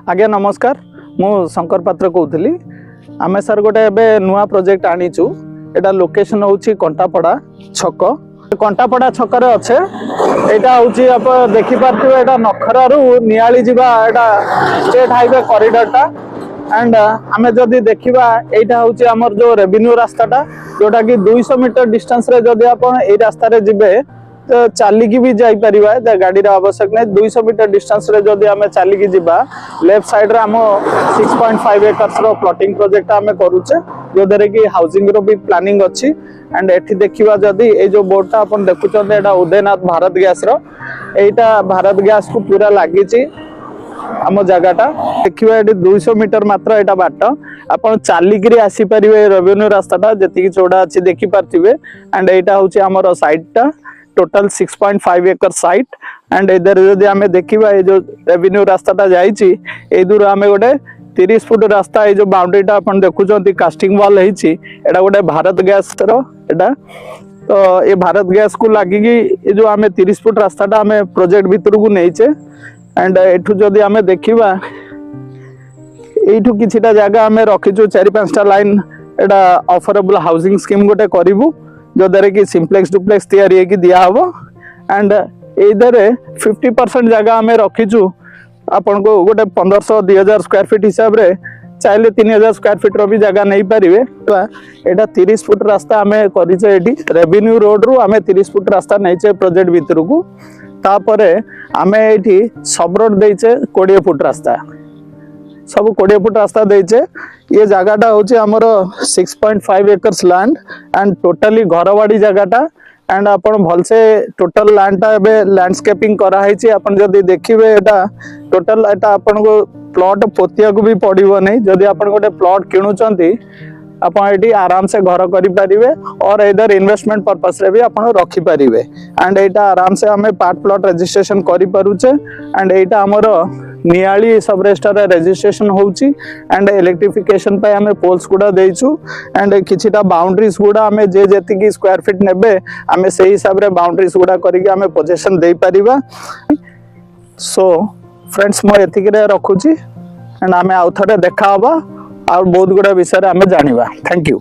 आज्ञा नमस्कार मु शंकर पात्र कहूली आम सर गोटे नुआ प्रोजेक्ट आनीचु एटा लोकेशन होची कंटापड़ा छक कंटापड़ा छकर अच्छे यहाँ हूँ आप देखिपे एटा नखरारू नियाली जीवा एटा स्टेट हाईवे कॉरिडोर एंड आम जदि देखा यहाँ हूँ आमर जो रेवेन्यू रास्ताटा जोटा कि 200 मीटर डिस्टेंस रे जदि आप रास्तार जीवे तो चलिकी भी जापर गाड़ी आवश्यक नहीं 200 मीटर डिस्टेंस रे जदि आम चलिकी जीवा लेफ्ट साइड रे आम 6.5 एकर्स रो प्लॉटिंग प्रोजेक्ट आम करूचे जो द्वारा कि हाउसिंग रो भी प्लानिंग अच्छी एंड एठी देखिबा जदि ए जो बोर्डटा अपन देखुचंते एटा उदयनाथ भारत गैस रो एटा भारत गैस को पूरा लागिची आम जगहटा देखिबा एटी 200 मीटर मात्र एटा बाट आपण चलिकी आसी परिवे रेवेन्यू रास्ताटा जति चौड़ा अछि देखि पारथिबे एंड एटा होची हमर साइडटा टोटल 6.5 एकर साइट एंड इधर जदि आम देखा ये जो रेवेन्यू रास्ताटा जाइए ए दूर आम गोटे 30 फुट रास्ता ये जो बाउंड्रीटा अपन देखुं कास्टिंग वाल होती गोटे भारत गैस एटा तो ये भारत गैस को लगिकी ये जो आम 30 फुट रास्ताटा आम प्रोजेक्ट भितर को नहींचे एंड एठू जदि आम देखा यू कि जगह आम रखीचु 4-5टा लाइन एटा अफोर्डेबल हाउसिंग स्कीम गोटे करूँ जो द्वारा कि सिंप्लेक्स डुप्लेक्स तैयारी दिया हम एंड इधर 50% जगह आम रखीचु आपन को गोटे 1500-2000 स्क्वायर फीट हिसाब रे चाहे 3000 स्क्वायर फीट रो भी जगह नहीं पारे एटा 30 फुट रास्ता आम करें रेवेन्यू रोड रु आम 30 फुट रास्ता नहीं प्रोजेक्ट भितर को तापर आम ये सब रोड देचे 20 फुट रास्ता सब 20 फुट रास्ता देचे ये जगहटा हूँ आमर 6.5 एकर्स लैंड एंड टोटाली घरवाड़ी जगहटा एंड आपन भलसे टोटल लैंडटा लैंडस्केपिंग कराई आपन जदि देखिए एटा टोटल एटा आपन को प्लॉट पोतिया को भी पड़ो नहीं जदि आपन गोटे प्लॉट किणुचंती आप आराम से घर करें और इधर इन्वेस्टमेंट पर्पस रे भी आप रखिपारे एंड यहाँ आराम से आम पार्ट प्लॉट रजिस्ट्रेशन करें एंड यहाँ आमर नियाली सब रजिस्टर रजिस्ट्रेशन होची एंड इलेक्ट्रिफिकेशन पे आम पोल्स गुड़ा देचु एंड किछिटा बाउंड्रीज गुड़ा आम जे जेतिकी स्क्वायर फीट नेबे आम से हिसाब रे बाउंड्रीज गुड़ा करके आम पोजीशन दे परिबा सो फ्रेंड्स मो एतिकी रे रखुची एंड आम आउ थरे देखा हबा और बहुत गुड़ा विषय आम जानिबा थैंक यू।